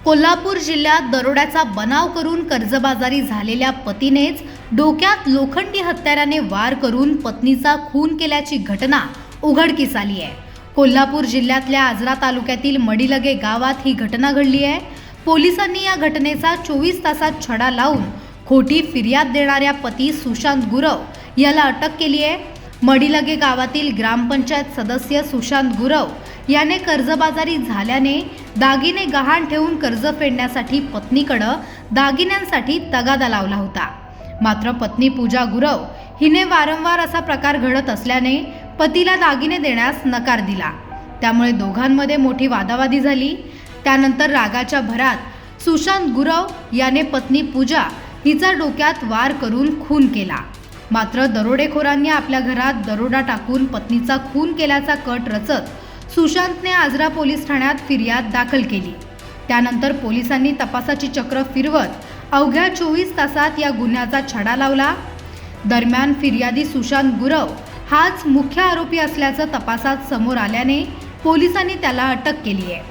कोल्हापूर जिल्ह्यात दरोड्याचा बनाव करून कर्जबाजारी झालेल्या पतीनेच डोक्यात लोखंडी हत्याराने वार करून पत्नीचा खून केल्याची घटना उघडकीस आली आहे। कोल्हापूर जिल्ह्यातल्या आजरा तालुक्यातील मडीलगे गावात ही घटना घडली आहे। पोलिसांनी या घटनेचा 24 तासात छडा लावून खोटी फिर्याद देणाऱ्या पती सुशांत गुरव याला अटक केली आहे। मडीलगे गावातील ग्रामपंचायत सदस्य सुशांत गुरव याने कर्जबाजारी झाल्याने दागिने गहाण ठेवून कर्ज फेडण्यासाठी पत्नीकडे दागिन्यांसाठी तगादा लावला होता। मात्र पत्नी पूजा गुरव हिने वारंवार असा प्रकार घडत असल्याने पतीला दागिने देण्यास नकार दिला। त्यामुळे दोघांमध्ये मोठी वादावादी झाली। त्यानंतर रागाच्या भरात सुशांत गुरव याने पत्नी पूजा हिचा डोक्यात वार करून खून केला। मात्र दरोडेखोरांनी आपल्या घरात दरोडा टाकून पत्नीचा खून केल्याचा कट रचत सुशांतने आजरा पोलीस ठाण्यात फिर्याद दाखल केली। त्यानंतर पोलिसांनी तपासाची चक्र फिरवत अवघ्या 24 तासात या गुन्ह्याचा छडा लावला। दरम्यान फिर्यादी सुशांत गुरव हाच मुख्य आरोपी असल्याचं तपासात समोर आल्याने पोलिसांनी त्याला अटक केली आहे।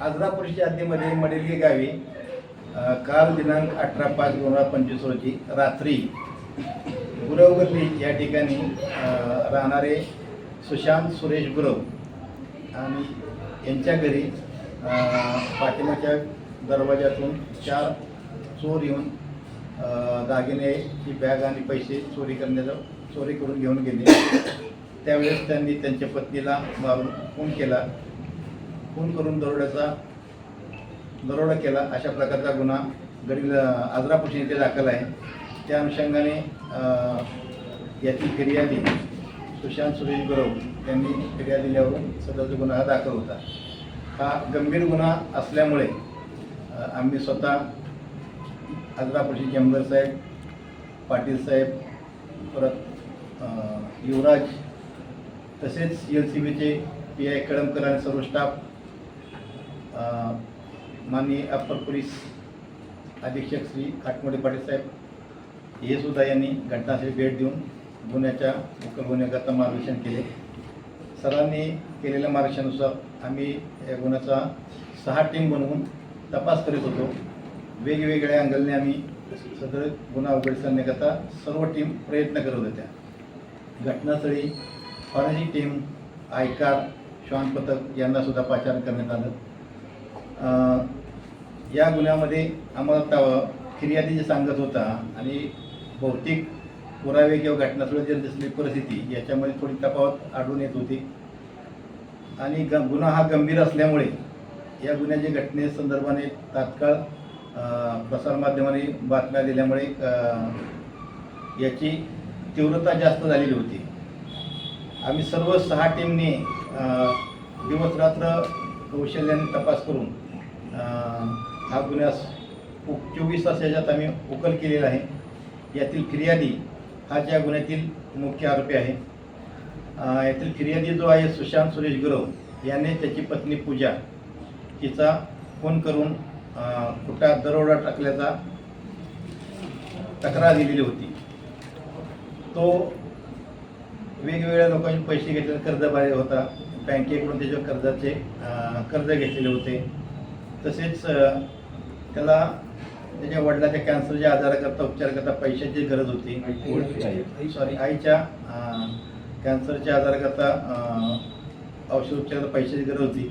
आजरा पोलीस हद्दीमध्ये मडीलगे गावी काल दिनांक 18/5/2025 रोजी रात्री गुरवगल्ली या ठिकाणी राहणारे सुशांत सुरेश गुरव आणि यांच्या घरी पाठीमागच्या दरवाजातून 4 चोर येऊन दागिनेची बॅग आणि पैसे चोरी करून घेऊन गेले। त्यावेळेस त्यांनी त्यांच्या पत्नीला मारून खून केला। खून करून दरोडा केला अशा प्रकारचा गुन्हा आजरा पोलीस येथे दाखल आहे। त्या अनुषंगाने याची फिर्यादी सुशांत सुरेश गुरव यांनी फिर्याद दिल्यावरून सदरचा गुन्हा दाखल होता। हा गंभीर गुन्हा असल्यामुळे आम्ही स्वतः आजरा पोलीस जमदार साहेब, पाटील साहेब, परत युवराज, तसेच LCBचे PI कळमकर आणि सर्व स्टाफ, माननीय अप्पर पोलीस अधीक्षक श्री काटमोडे पाटील साहेब हे सुद्धा यांनी घटनास्थळी भेट देऊन गुन्ह्याच्या उकल होण्याकरता मार्गदर्शन केले। सरांनी केलेल्या मार्गदर्शनानुसार आम्ही या गुन्ह्याचा 6 टीम बनवून तपास करीत होतो। वेगवेगळ्या अँगलने आम्ही सदर गुन्हा उघडकीस आणण्याकरता सर्व टीम प्रयत्न करत होत्या। घटनास्थळी फॉरेन्सिक टीम, आयकार, श्वान पथक यांना सुद्धा पाचारण करण्यात आलं। या गुन्ह्यामध्ये आम्हाला फिर्यादी जे सांगत होता आणि भौतिक पुरावे किंवा घटनास्थळी दिसलेली परिस्थिती याच्यामध्ये थोडी तफावत आढळून येत होती आणि गुन्हा हा गंभीर असल्यामुळे या गुन्ह्याच्या घटनेसंदर्भाने तात्काळ प्रसारमाध्यमांनी बातम्या दिल्यामुळे याची तीव्रता जास्त झालेली होती। आम्ही सर्व 6 टीमनी दिवस रात्र कौशल्याने तपास करून हा गुन्ह्यास 24 तास याच्यात आम्ही उकल केलेला आहे। यातील फिर्यादी हा ज्या गुन्ह्यातील मुख्य आरोपी आहे। यातील फिर्यादी जो आहे सुशांत सुरेश गुरव याने त्याची पत्नी पूजा हिचा खून करून खोटा दरोडा टाकल्याचा तक्रार दिलेली होती। तो वेगवेगळ्या लोकांनी पैसे घेतलेले कर्जबाजारी होता। बँकेकडून त्याच्या कर्ज घेतलेले होते। तसेच त्याला त्याच्या वडिलाच्या कॅन्सरच्या आजाराकरता उपचाराकरता पैशाची गरज होती। आईच्या कॅन्सरच्या आजाराकरता औषध उपचाराकरता पैशाची गरज होती।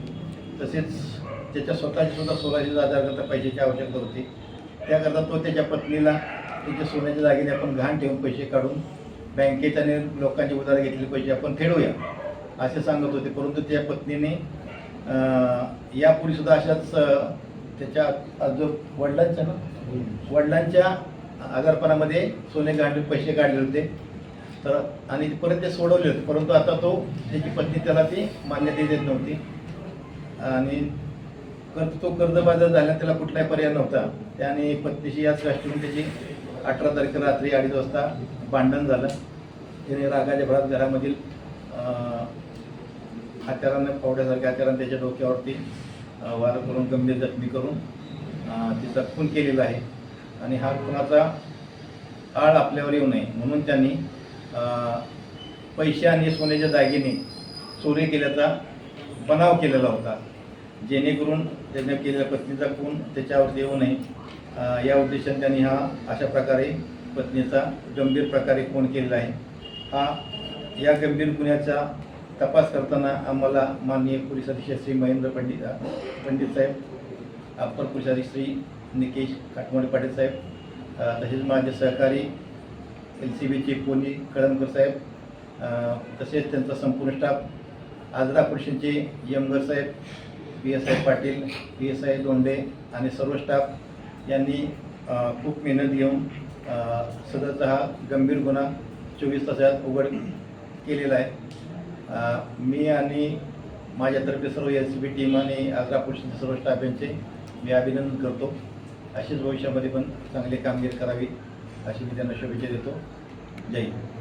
तसेच त्याच्या स्वतःची सुद्धा 1600 आजाराकरता पैशाची आवश्यकता होती। त्याकरता तो त्याच्या पत्नीला त्याच्या सोन्याच्या दागिने आपण गहाण ठेवून पैसे काढून बँकेत आणि लोकांचे उधार घेतलेले पैसे आपण फेडूया असे सांगत होते। परंतु त्या पत्नीने यापूर्वी सुद्धा अशाच त्याच्या जो वडिलांच्या आजारपणामध्ये सोने गहाण पैसे काढले होते तर आणि परत ते सोडवले होते। परंतु आता त्याची पत्नी त्याला ती मान्यता देत नव्हती आणि तो कर्जबाजार झाल्याने त्याला कुठलाही पर्याय नव्हता। त्याने पत्नीशी याच गोष्टीतून त्याची 18 तारखेला रात्री 2:30 वाजता भांडण झालं। त्याने रागाच्या भरात घरामधील हत्याराने फावड्यासारख्या हत्याराने त्याच्या डोक्यावरती वार करून गंभीर जखमी करून तिचा खून केलेला आहे आणि हा खुनाचा आळ आपल्यावर येऊ नये म्हणून त्यांनी पैसे आणि सोन्याचे दागिने चोरी केल्याचा बनाव केलेला होता। जेणेकरून त्याने केलेल्या पत्नीचा खून त्याच्यावरती येऊ नये या उद्देशाने त्यांनी हा अशा प्रकारे पत्नीचा गंभीर प्रकारे खून केलेला आहे. या गंभीर गुन्ह्याचा तपास करताना आम्हाला माननीय पोलीस अधीक्षक श्री महेंद्र पंडित साहेब, अप्पर पोलीस अधीक्षक श्री निकेश काटमोडे पाटील साहेब, तसेच माझे सहकारी LCBचे पोनी कळमकर साहेब, तसेच त्यांचा संपूर्ण स्टाफ, आजरा पोलिसांचे यमगर साहेब, PSI पाटील, PSI दोंडे आणि सर्व स्टाफ यांनी खूप मेहनत घेऊन सदरचा हा गंभीर गुन्हा 24 तासात उघड केलेला आहे. मी आणि माझ्यातर्फे सर्व LCB टीम आणि आजरा पोलिसांचे सर्व स्टाफ यांचे मी अभिनंदन करतो. अशीच भविष्यामध्ये पण चांगली कामगिरी करावी अशी मी त्यांना शुभेच्छा देतो. जय हिंद.